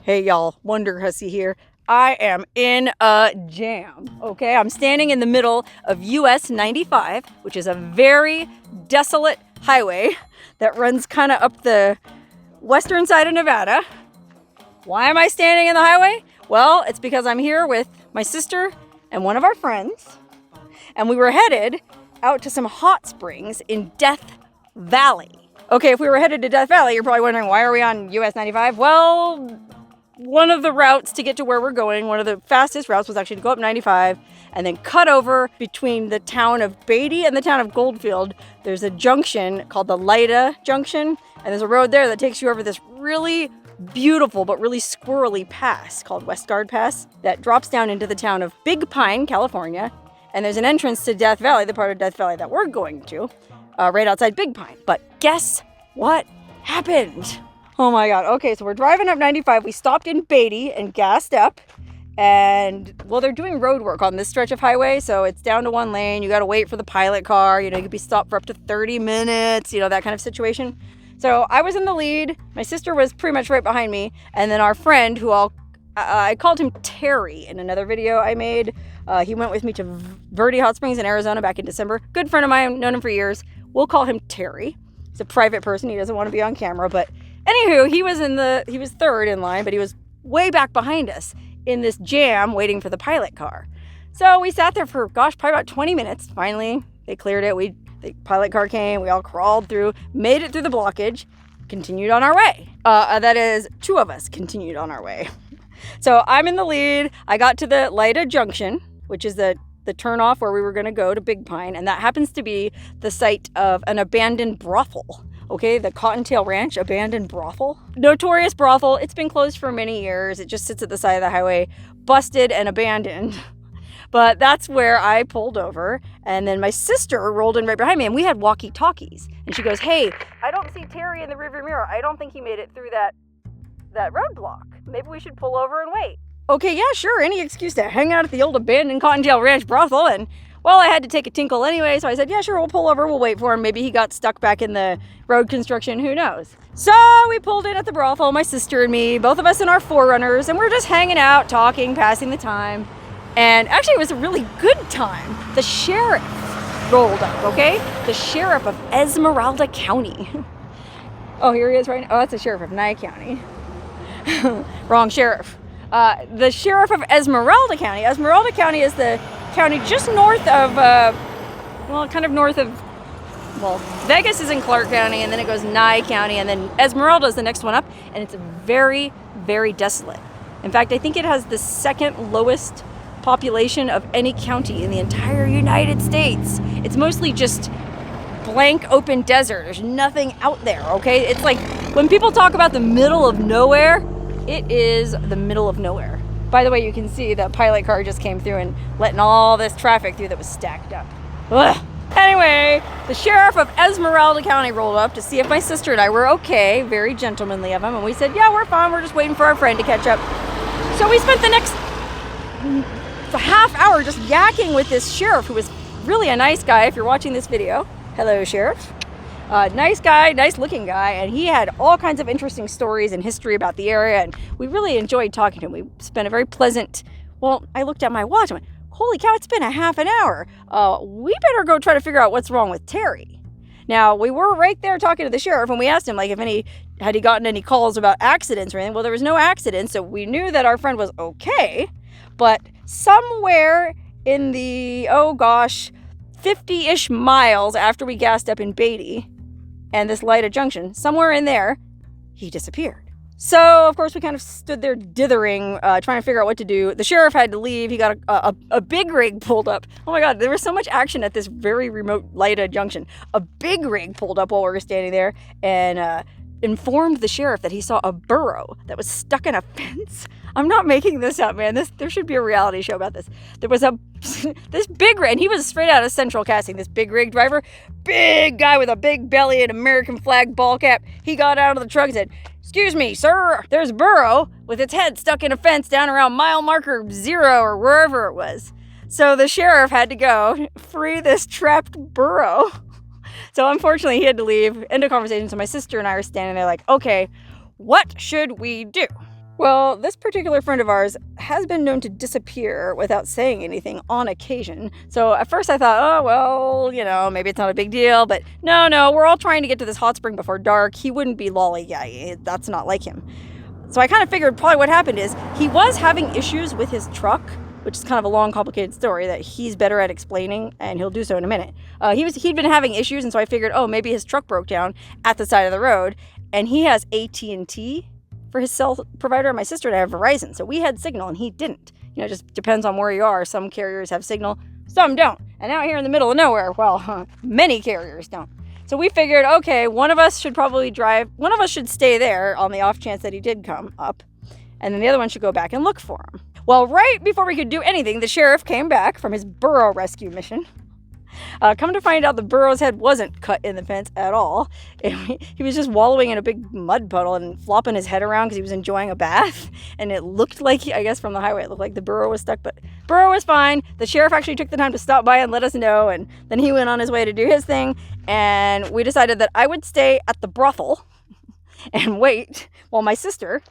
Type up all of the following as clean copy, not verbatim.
Hey y'all, Wonderhussy here. I am in a jam, okay? I'm standing in the middle of US 95, which is a very desolate highway that runs kind of up the western side of Nevada. Why am I standing in the highway? Well, it's because I'm here with my sister and one of our friends, and we were headed out to some hot springs in Death Valley. Okay, if we were headed to Death Valley, you're probably wondering, why are we on US 95? Well, one of the routes to get to where we're going, one of the fastest routes, was actually to go up 95 and then cut over between the town of Beatty and the town of Goldfield. There's a junction called the Lida Junction, and there's a road there that takes you over this really beautiful but really squirrely pass called Westgard Pass that drops down into the town of Big Pine, California. And there's an entrance to Death Valley, the part of Death Valley that we're going to, right outside Big Pine. But guess what happened? Oh my God. Okay, so we're driving up 95. We stopped in Beatty and gassed up. And, well, they're doing road work on this stretch of highway, so it's down to one lane. You got to wait for the pilot car. You could be stopped for up to 30 minutes, that kind of situation. So I was in the lead. My sister was pretty much right behind me. And then our friend, who I called him Terry in another video I made. He went with me to Verde Hot Springs in Arizona back in December. Good friend of mine, known him for years. We'll call him Terry. He's a private person. He doesn't want to be on camera, but anywho, he was third in line, but he was way back behind us in this jam waiting for the pilot car. So we sat there for, probably about 20 minutes. Finally, they cleared it. The pilot car came. We all crawled through, made it through the blockage, continued on our way. That is, two of us continued on our way. So I'm in the lead. I got to the Lida Junction, which is the turnoff where we were going to go to Big Pine, and that happens to be the site of an abandoned brothel. Okay, the Cottontail Ranch abandoned brothel. Notorious brothel. It's been closed for many years. It just sits at the side of the highway, busted and abandoned. But that's where I pulled over, and then my sister rolled in right behind me, and we had walkie-talkies. And she goes, "Hey, I don't see Terry in the rearview mirror. I don't think he made it through that roadblock. Maybe we should pull over and wait." Okay, yeah, sure. Any excuse to hang out at the old abandoned Cottontail Ranch brothel. And, well, I had to take a tinkle anyway, so I said, yeah, sure, we'll pull over. We'll wait for him. Maybe he got stuck back in the road construction. Who knows? So we pulled in at the brothel, my sister and me, both of us in our 4Runners, and we're just hanging out, talking, passing the time. And actually, it was a really good time. The sheriff rolled up, okay? The sheriff of Esmeralda County. Oh, here he is right now. Oh, that's the sheriff of Nye County. Wrong sheriff. The sheriff of Esmeralda County. Esmeralda County is the county just north of, Vegas is in Clark County, and then it goes Nye County, and then Esmeralda is the next one up, and it's very, very desolate. In fact, I think it has the second lowest population of any county in the entire United States. It's mostly just blank open desert. There's nothing out there, okay? It's like when people talk about the middle of nowhere, it is the middle of nowhere. By the way, you can see the pilot car just came through and letting all this traffic through that was stacked up. Ugh. Anyway, the sheriff of Esmeralda County rolled up to see if my sister and I were okay. Very gentlemanly of him. And we said, yeah, we're fine. We're just waiting for our friend to catch up. So we spent the next half hour just yakking with this sheriff, who was really a nice guy if you're watching this video. Hello, sheriff. Nice guy, nice looking guy, and he had all kinds of interesting stories and history about the area, and we really enjoyed talking to him. We spent a very pleasant, I looked at my watch and went, holy cow, it's been a half an hour. We better go try to figure out what's wrong with Terry. Now, we were right there talking to the sheriff, and we asked him, had he gotten any calls about accidents or anything. Well, there was no accident, so we knew that our friend was okay, but somewhere in the, 50-ish miles after we gassed up in Beatty and this Lida Junction, somewhere in there, he disappeared. So, of course, we kind of stood there dithering, trying to figure out what to do. The sheriff had to leave. He got a big rig pulled up. Oh my God, there was so much action at this very remote Lida Junction. A big rig pulled up while we were standing there and informed the sheriff that he saw a burro that was stuck in a fence. I'm not making this up, man. There should be a reality show about this. There was this big rig, and he was straight out of Central Casting, this big rig driver, big guy with a big belly and American flag ball cap. He got out of the truck and said, "Excuse me, sir, there's a burro with its head stuck in a fence down around mile marker 0 or wherever it was." So the sheriff had to go free this trapped burro. So unfortunately, he had to leave. End of conversation. So my sister and I are standing there like, okay, what should we do? Well, this particular friend of ours has been known to disappear without saying anything on occasion. So at first I thought, oh, well, you know, maybe it's not a big deal. But no, we're all trying to get to this hot spring before dark. He wouldn't be lollygagging. That's not like him. So I kind of figured probably what happened is he was having issues with his truck, which is kind of a long, complicated story that he's better at explaining, and he'll do so in a minute. He'd been having issues, and so I figured, oh, maybe his truck broke down at the side of the road, and he has AT&T for his cell provider, and my sister and I have Verizon, so we had signal and he didn't. You know, it just depends on where you are. Some carriers have signal, some don't. And out here in the middle of nowhere, well, many carriers don't. So we figured, okay, one of us should probably drive, one of us should stay there on the off chance that he did come up, and then the other one should go back and look for him. Well, right before we could do anything, the sheriff came back from his burro rescue mission. Come to find out, the burro's head wasn't cut in the fence at all. He was just wallowing in a big mud puddle and flopping his head around because he was enjoying a bath. And it looked like, I guess from the highway, it looked like the burro was stuck, but burro was fine. The sheriff actually took the time to stop by and let us know, and then he went on his way to do his thing. And we decided that I would stay at the brothel and wait while my sister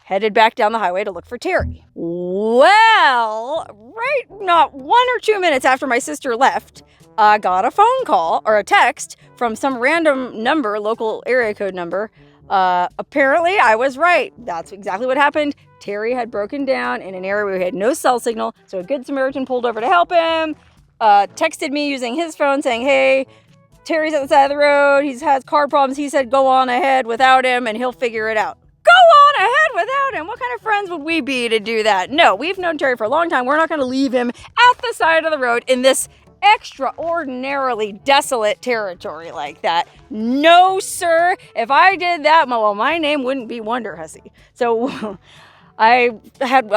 headed back down the highway to look for Terry. Well, right not 1 or 2 minutes after my sister left, I got a phone call or a text from some random number, local area code number. Apparently, I was right. That's exactly what happened. Terry had broken down in an area where we had no cell signal, so a good Samaritan pulled over to help him, texted me using his phone saying, hey, Terry's at the side of the road. He has car problems. He said go on ahead without him and he'll figure it out. Go on ahead without him. What kind of friends would we be to do that? No, we've known Terry for a long time. We're not going to leave him at the side of the road in this extraordinarily desolate territory like that. No, sir. If I did that, well, my name wouldn't be Wonderhussy. So I had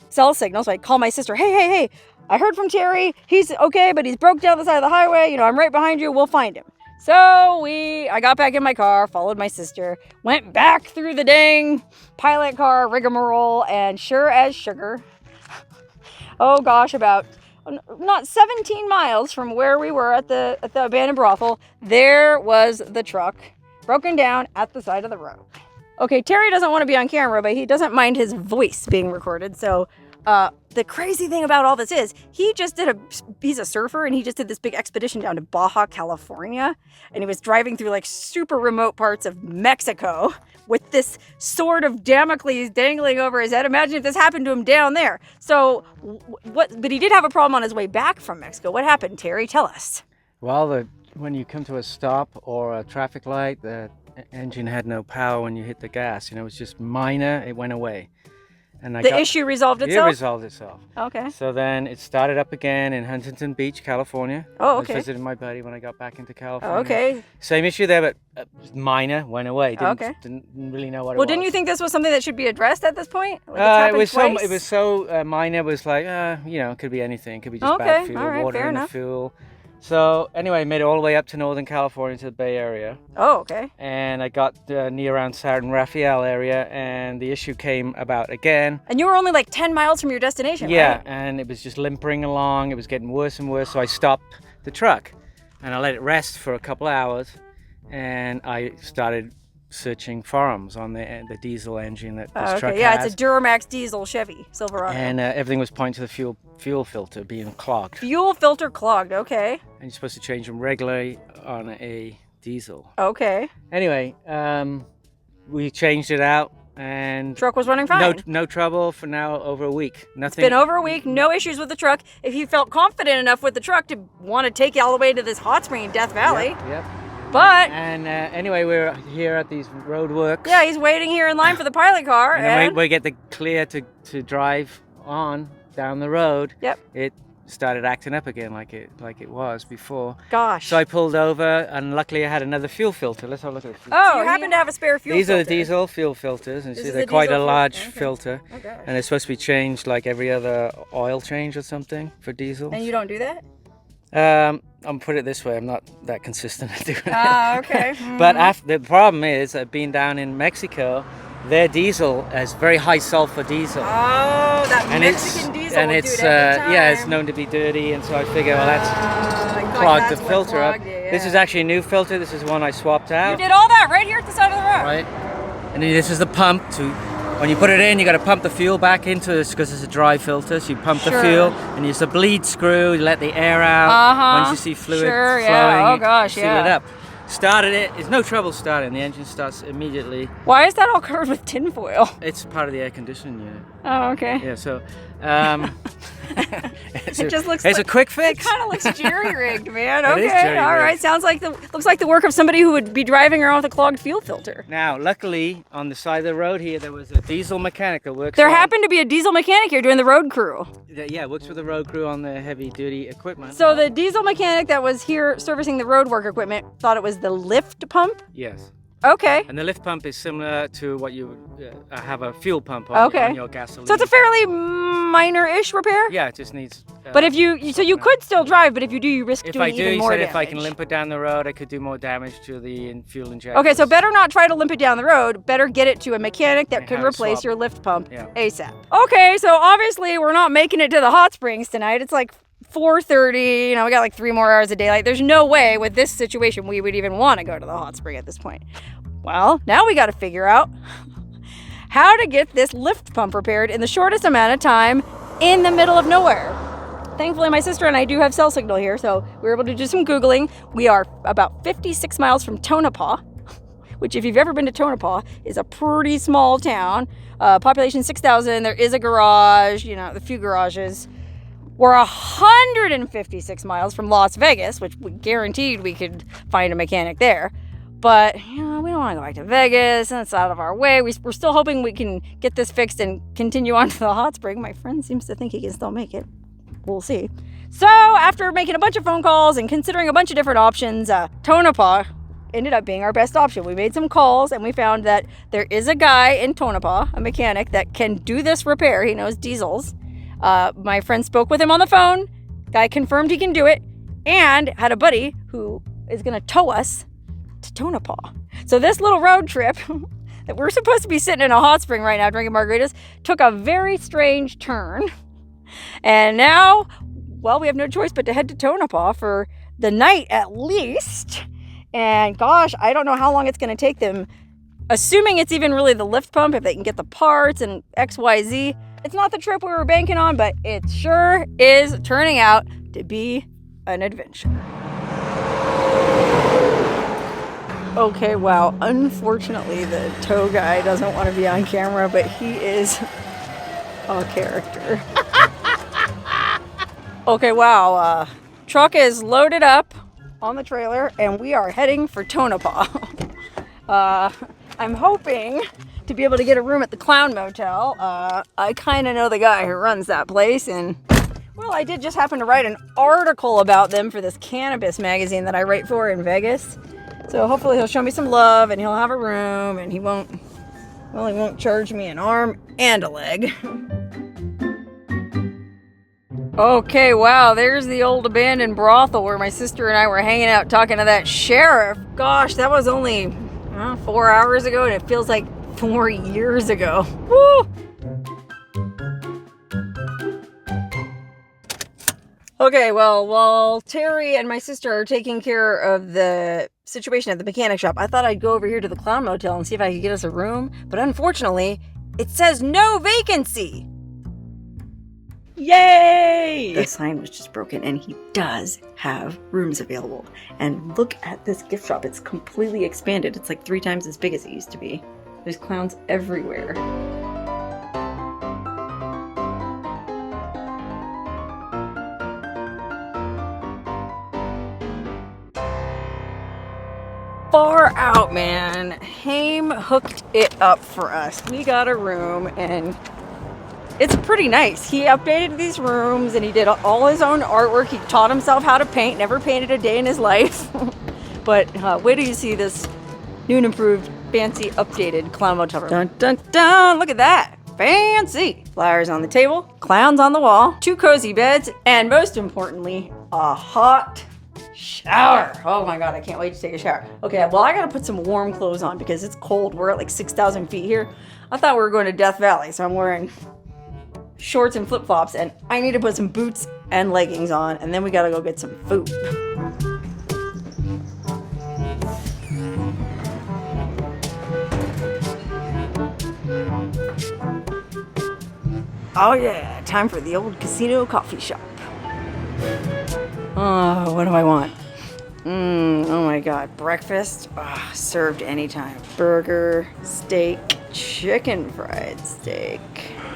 cell signal, so I called my sister. Hey, I heard from Terry. He's okay, but he's broke down the side of the highway. You know, I'm right behind you. We'll find him. So I got back in my car, followed my sister, went back through the dang pilot car rigmarole, and sure as sugar, oh gosh, about not 17 miles from where we were at the abandoned brothel, there was the truck broken down at the side of the road. Okay, Terry doesn't want to be on camera, but he doesn't mind his voice being recorded, so the crazy thing about all this is he's a surfer, and he just did this big expedition down to Baja California, and he was driving through like super remote parts of Mexico with this sword of Damocles dangling over his head. Imagine if this happened to him down there. So but he did have a problem on his way back from Mexico. What happened, Terry? Tell us. Well, when you come to a stop or a traffic light, the engine had no power when you hit the gas. You know, it was just minor. It went away. And the issue resolved itself? It resolved itself. Okay. So then it started up again in Huntington Beach, California. Oh, okay. I was visiting my buddy when I got back into California. Oh, okay. Same issue there, but minor, went away. Didn't really know what it was. Well, didn't you think this was something that should be addressed at this point? Like it was so minor. It was like, you know, it could be anything. It could be just bad fuel, water in the fuel. So anyway, I made it all the way up to Northern California to the Bay Area. Oh, okay. And I got near around San Rafael area, and the issue came about again. And you were only like 10 miles from your destination, right? Yeah, and it was just limpering along. It was getting worse and worse, so I stopped the truck, and I let it rest for a couple of hours, and I started searching forums on the diesel engine that this truck has. Yeah, it's a Duramax diesel Chevy Silverado. And everything was pointing to the fuel filter being clogged. Fuel filter clogged, okay. And you're supposed to change them regularly on a diesel. Okay. Anyway, we changed it out, and truck was running fine. No trouble for now, over a week. Nothing. It's been over a week, no issues with the truck. If you felt confident enough with the truck to want to take you all the way to this hot spring in Death Valley. Yep. But anyway, we're here at these road works. Yeah, he's waiting here in line for the pilot car, and we get the clear to drive on down the road. Yep. It started acting up again like it was before. Gosh. So I pulled over, and luckily I had another fuel filter. Let's have a look at this. Oh, so you happen to have a spare fuel filter. These are the diesel fuel filters, and see they're quite a large filter. Oh, gosh. And they're supposed to be changed like every other oil change or something for diesel. And you don't do that? I'll put it this way, I'm not that consistent at doing it. Ah, okay. Mm-hmm. But the problem is that being down in Mexico, their diesel is very high sulfur diesel. Oh, that Mexican diesel will do it every time. Yeah, it's known to be dirty, and so I figure, well, that's clogged the filter up. Yeah. This is actually a new filter. This is one I swapped out. You did all that right here at the side of the road. Right. And then this is the pump to When you put it in, you got to pump the fuel back into this because it's a dry filter. So you pump the Sure. fuel and use the bleed screw. You let the air out. Uh-huh. Once you see fluid Sure, flowing, yeah. Oh, gosh, seal yeah. it up. Started it. It's no trouble starting. The engine starts immediately. Why is that all covered with tinfoil? It's part of the air conditioning unit. Oh, okay. Yeah. So. It just looks it's like, a quick it fix. kind of looks jerry-rigged, man. It is Okay, jerry-rigged. all right. Sounds like looks like the work of somebody who would be driving around with a clogged fuel filter. Now, luckily, on the side of the road here, there was a diesel mechanic that works. There happened to be a diesel mechanic here doing the road crew. Yeah, works with the road crew on the heavy-duty equipment. So the diesel mechanic that was here servicing the road work equipment thought it was the lift pump? Yes. Okay. And the lift pump is similar to what you would have a fuel pump on your gasoline. So it's a fairly minor-ish repair? Yeah, it just needs. But if you could still drive, but if you do, you risk if doing I do, even he more said damage. if I can limp it down the road, I could do more damage to the fuel injector. Okay, so better not try to limp it down the road. Better get it to a mechanic that And can have it replace swap. your lift pump Yeah. ASAP. Okay, so obviously we're not making it to the hot springs tonight. It's like 4:30. You know, we got like 3 more hours of daylight. There's no way with this situation we would even want to go to the hot spring at this point. Well, now we got to figure out how to get this lift pump repaired in the shortest amount of time in the middle of nowhere. Thankfully, my sister and I do have cell signal here, so we were able to do some Googling. We are about 56 miles from Tonopah, which if you've ever been to Tonopah, is a pretty small town. Population 6,000, there is a garage, you know, a few garages. We're 156 miles from Las Vegas, which we guaranteed we could find a mechanic there. But, you know, we don't want to go back to Vegas, and it's out of our way. We're still hoping we can get this fixed and continue on to the hot spring. My friend seems to think he can still make it. We'll see. So, after making a bunch of phone calls and considering a bunch of different options, Tonopah ended up being our best option. We made some calls, and we found that there is a guy in Tonopah, a mechanic, that can do this repair. He knows diesels. My friend spoke with him on the phone. Guy confirmed he can do it, and had a buddy who is going to tow us to Tonopah. So this little road trip that we're supposed to be sitting in a hot spring right now drinking margaritas took a very strange turn. And now, well, we have no choice but to head to Tonopah for the night at least. And gosh, I don't know how long it's going to take them, assuming it's even really the lift pump, if they can get the parts and XYZ. It's not the trip we were banking on, but it sure is turning out to be an adventure. Okay, wow. Unfortunately, the tow guy doesn't want to be on camera, but he is a character. Okay, wow. Truck is loaded up on the trailer, and we are heading for Tonopah. I'm hoping to be able to get a room at the Clown Motel. I kind of know the guy who runs that place, and well, I did just happen to write an article about them for this cannabis magazine that I write for in Vegas. So hopefully he'll show me some love and he'll have a room and he won't charge me an arm and a leg. Okay, wow, there's the old abandoned brothel where my sister and I were hanging out talking to that sheriff. Gosh, that was only 4 hours ago, and it feels like 4 years ago. Woo! Okay, well, while Terry and my sister are taking care of the situation at the mechanic shop, I thought I'd go over here to the Clown Motel and see if I could get us a room. But unfortunately, it says no vacancy. Yay! The sign was just broken, and he does have rooms available. And look at this gift shop. It's completely expanded. It's like 3 times as big as it used to be. There's clowns everywhere. Far out, man. Haim hooked it up for us. We got a room, and it's pretty nice. He updated these rooms, and he did all his own artwork. He taught himself how to paint. Never painted a day in his life. But wait till you see this new and improved, fancy, updated Clown Motel room. Dun, dun, dun. Look at that. Fancy. Flowers on the table, clowns on the wall, 2 cozy beds, and most importantly, a hot shower. Oh my god, I can't wait to take a shower. Okay, well, I gotta put some warm clothes on because it's cold. We're at like 6,000 feet here. I thought we were going to Death Valley, so I'm wearing shorts and flip-flops, and I need to put some boots and leggings on, and then we gotta go get some food. Oh yeah, time for the old casino coffee shop. Oh, what do I want? Oh my god, breakfast, served anytime. Burger, steak, chicken fried steak.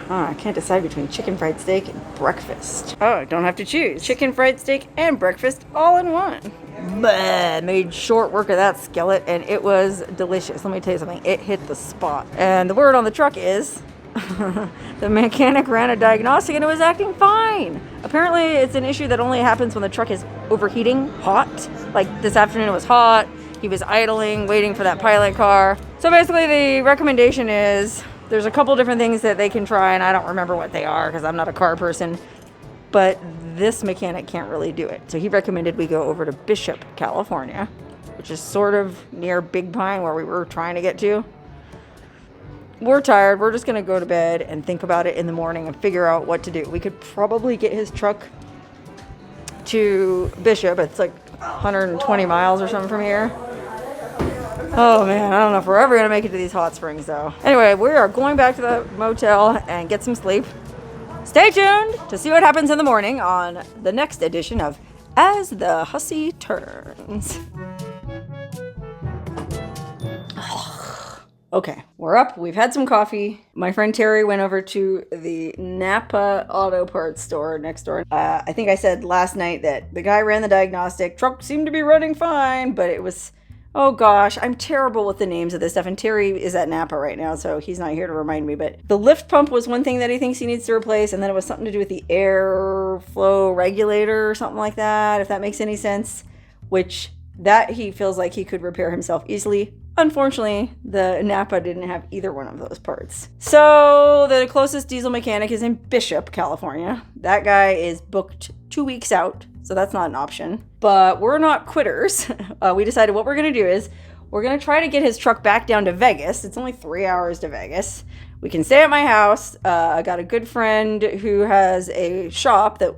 I can't decide between chicken fried steak and breakfast. Oh, don't have to choose. Chicken fried steak and breakfast all in one. Bleh, made short work of that skillet and it was delicious. Let me tell you something, it hit the spot. And the word on the truck is the mechanic ran a diagnostic and it was acting fine. Apparently it's an issue that only happens when the truck is overheating, hot. Like this afternoon it was hot, he was idling, waiting for that pilot car. So basically the recommendation is there's a couple different things that they can try and I don't remember what they are because I'm not a car person. But this mechanic can't really do it. So he recommended we go over to Bishop, California, which is sort of near Big Pine where we were trying to get to. We're tired. We're just going to go to bed and think about it in the morning and figure out what to do. We could probably get his truck to Bishop. It's like 120 miles or something from here. Oh man, I don't know if we're ever going to make it to these hot springs though. Anyway, we are going back to the motel and get some sleep. Stay tuned to see what happens in the morning on the next edition of As the Hussy Turns. Okay, we're up. We've had some coffee. My friend Terry went over to the Napa Auto Parts store next door. I think I said last night that the guy ran the diagnostic. Truck seemed to be running fine, but it was... Oh gosh, I'm terrible with the names of this stuff. And Terry is at Napa right now, so he's not here to remind me. But the lift pump was one thing that he thinks he needs to replace. And then it was something to do with the airflow regulator or something like that, if that makes any sense. Which, that he feels like he could repair himself easily. Unfortunately, the Napa didn't have either one of those parts. So the closest diesel mechanic is in Bishop, California. That guy is booked 2 weeks out, so that's not an option. But we're not quitters. We decided what we're going to do is we're going to try to get his truck back down to Vegas. It's only 3 hours to Vegas. We can stay at my house. I got a good friend who has a shop that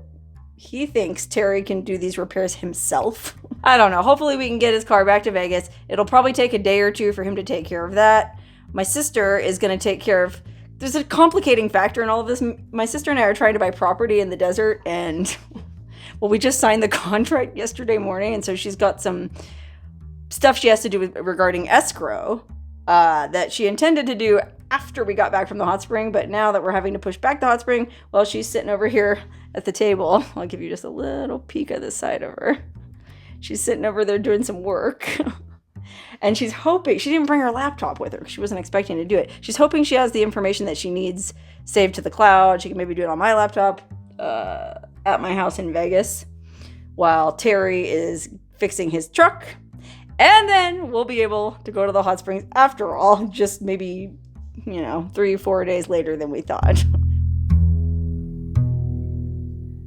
he thinks Terry can do these repairs himself. I don't know. Hopefully we can get his car back to Vegas. It'll probably take a day or two for him to take care of that. My sister is going to take care of... There's a complicating factor in all of this. My sister and I are trying to buy property in the desert and... Well, we just signed the contract yesterday morning, and so she's got some stuff she has to do with regarding escrow that she intended to do after we got back from the hot spring, but now that we're having to push back the hot spring, well, she's sitting over here at the table. I'll give you just a little peek of the side of her. She's sitting over there doing some work. And she's hoping, she didn't bring her laptop with her because she wasn't expecting to do it. She's hoping she has the information that she needs saved to the cloud. She can maybe do it on my laptop at my house in Vegas while Terry is fixing his truck. And then we'll be able to go to the hot springs after all, just maybe, 3-4 days later than we thought.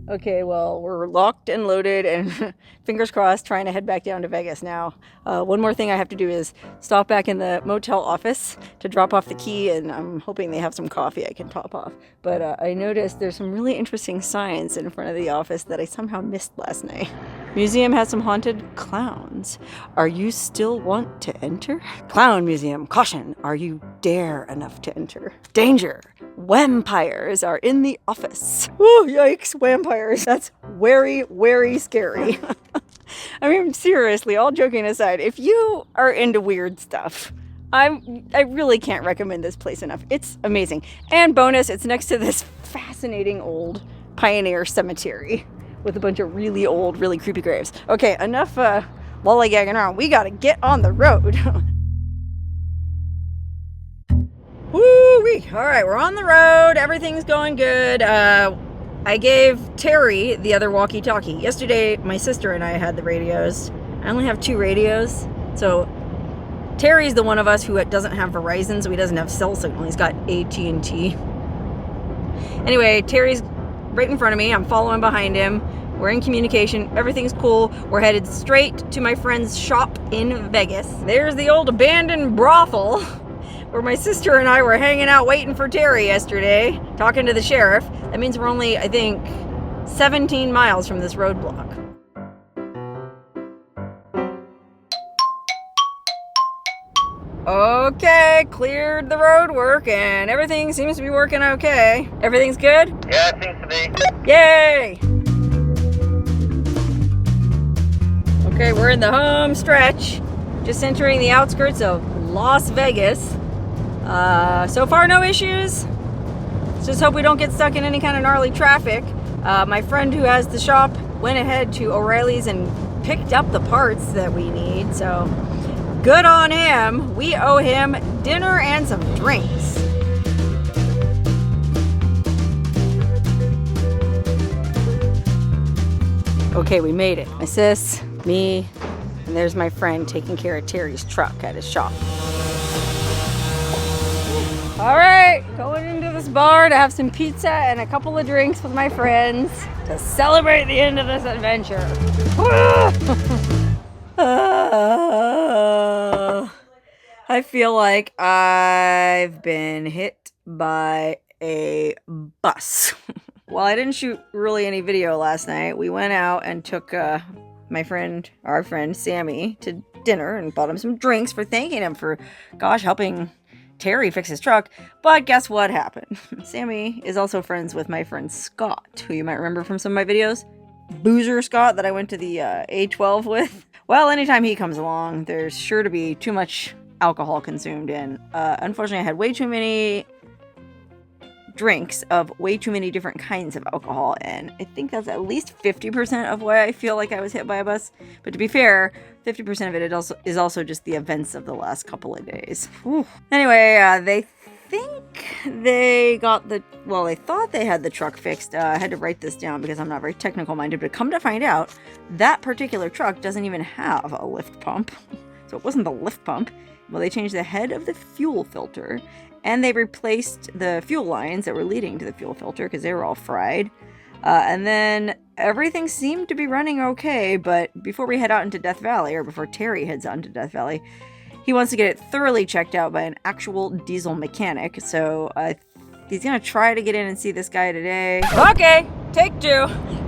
Okay, well, we're locked and loaded and fingers crossed trying to head back down to Vegas now. One more thing I have to do is stop back in the motel office to drop off the key, and I'm hoping they have some coffee I can top off. But I noticed there's some really interesting signs in front of the office that I somehow missed last night. Museum has some haunted clowns. Are you still want to enter? Clown museum, caution, are you dare enough to enter? Danger, vampires are in the office. Oh, yikes, vampires. That's very, very scary. I mean, seriously, all joking aside, if you are into weird stuff, I really can't recommend this place enough. It's amazing. And bonus, it's next to this fascinating old pioneer cemetery with a bunch of really old, really creepy graves. Okay, enough lollygagging around. We gotta get on the road. Woo-wee. All right, we're on the road. Everything's going good. I gave Terry the other walkie-talkie. Yesterday, my sister and I had the radios. I only have 2 radios. So Terry's the one of us who doesn't have Verizon, so he doesn't have cell signal. He's got AT&T. Anyway, Terry's right in front of me. I'm following behind him. We're in communication. Everything's cool. We're headed straight to my friend's shop in Vegas. There's the old abandoned brothel where my sister and I were hanging out waiting for Terry yesterday, talking to the sheriff. That means we're only, I think, 17 miles from this roadblock. Okay, cleared the road work and everything seems to be working okay. Everything's good? Yeah, it seems to be. Yay! Okay, we're in the home stretch. Just entering the outskirts of Las Vegas. So far, no issues. Let's just hope we don't get stuck in any kind of gnarly traffic. My friend who has the shop went ahead to O'Reilly's and picked up the parts that we need, so good on him. We owe him dinner and some drinks. Okay, we made it. My sis, me, and there's my friend taking care of Terry's truck at his shop. All right, going into this bar to have some pizza and a couple of drinks with my friends to celebrate the end of this adventure. I feel like I've been hit by a bus. Well, I didn't shoot really any video last night. We went out and took our friend Sammy, to dinner and bought him some drinks for thanking him for, gosh, helping Terry fix his truck. But guess what happened? Sammy is also friends with my friend Scott, who you might remember from some of my videos. Boozer Scott that I went to the A12 with. Well, anytime he comes along, there's sure to be too much alcohol consumed, and unfortunately I had way too many drinks of way too many different kinds of alcohol, and I think that's at least 50% of why I feel like I was hit by a bus. But to be fair, 50% of it is also just the events of the last couple of days. Whew. Anyway, they thought they had the truck fixed. I had to write this down because I'm not very technical minded, but come to find out, that particular truck doesn't even have a lift pump. So it wasn't the lift pump. Well, they changed the head of the fuel filter, and they replaced the fuel lines that were leading to the fuel filter because they were all fried. And then everything seemed to be running okay, but before we head out into Death Valley, or before Terry heads out into Death Valley, he wants to get it thoroughly checked out by an actual diesel mechanic. So he's going to try to get in and see this guy today. Okay, take two.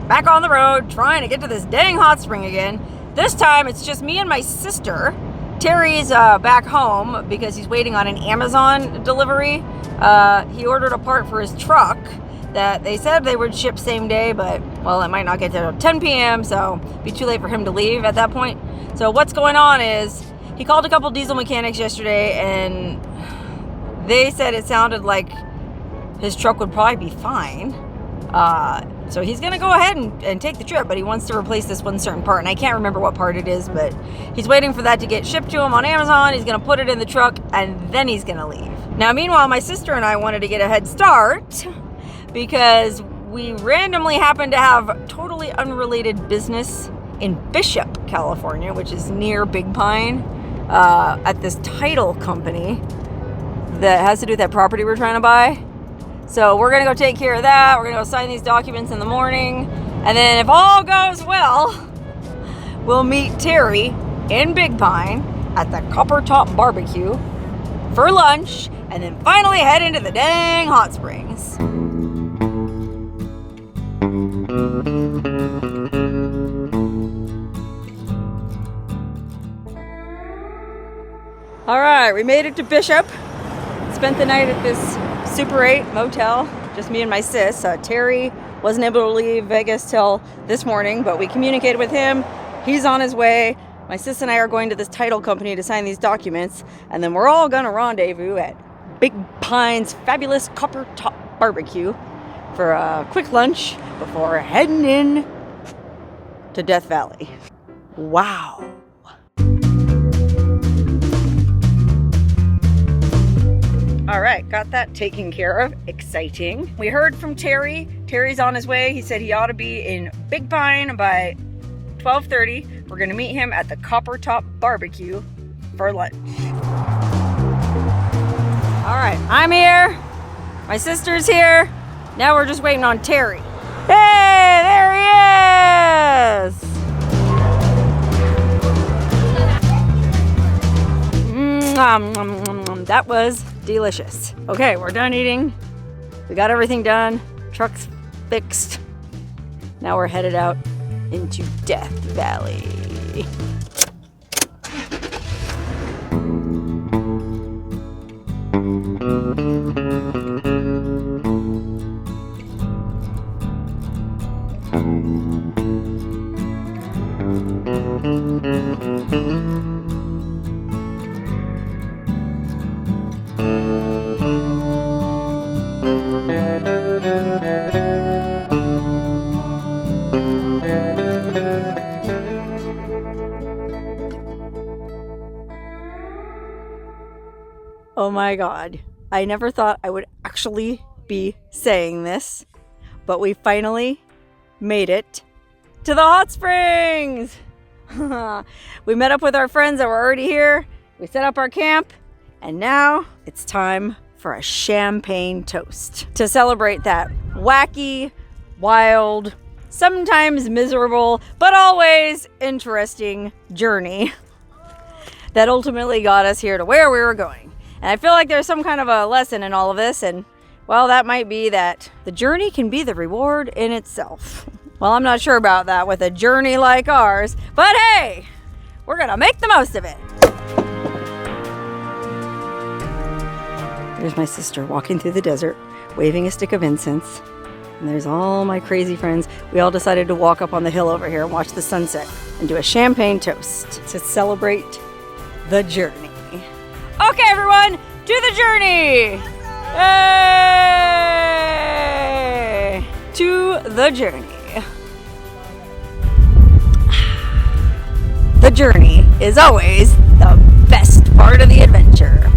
Back on the road, trying to get to this dang hot spring again. This time it's just me and my sister. Terry's back home because he's waiting on an Amazon delivery. He ordered a part for his truck that they said they would ship same day, but, well, it might not get there till 10 p.m., so it'd be too late for him to leave at that point. So what's going on is, he called a couple diesel mechanics yesterday, and they said it sounded like his truck would probably be fine. So he's going to go ahead and take the trip, but he wants to replace this one certain part, and I can't remember what part it is, but he's waiting for that to get shipped to him on Amazon. He's going to put it in the truck, and then he's going to leave. Now, meanwhile, my sister and I wanted to get a head start because we randomly happened to have totally unrelated business in Bishop, California, which is near Big Pine, at this title company that has to do with that property we're trying to buy. So we're going to go take care of that. We're going to go sign these documents in the morning. And then if all goes well, we'll meet Terry in Big Pine at the Copper Top Barbecue for lunch. And then finally head into the dang hot springs. All right, we made it to Bishop. Spent the night at this Super 8 motel, just me and my sis. Terry wasn't able to leave Vegas till this morning, but we communicated with him. He's on his way. My sis and I are going to this title company to sign these documents, and then we're all gonna rendezvous at Big Pine's fabulous Copper Top Barbecue for a quick lunch before heading in to Death Valley. Wow. All right, got that taken care of. Exciting. We heard from Terry. Terry's on his way. He said he ought to be in Big Pine by 12:30. We're gonna meet him at the Copper Top Barbecue for lunch. All right, I'm here. My sister's here. Now we're just waiting on Terry. Hey, there he is. That was delicious. Okay, we're done eating. We got everything done. Truck's fixed. Now we're headed out into Death Valley. Oh my God, I never thought I would actually be saying this, but we finally made it to the hot springs. We met up with our friends that were already here. We set up our camp, and now it's time for a champagne toast to celebrate that wacky, wild, sometimes miserable, but always interesting journey that ultimately got us here to where we were going. And I feel like there's some kind of a lesson in all of this, and well, that might be that the journey can be the reward in itself. Well, I'm not sure about that with a journey like ours, but hey, we're gonna make the most of it. There's my sister walking through the desert, waving a stick of incense. And there's all my crazy friends. We all decided to walk up on the hill over here and watch the sunset and do a champagne toast to celebrate the journey. Okay, everyone, to the journey! Yay! To the journey. The journey is always the best part of the adventure.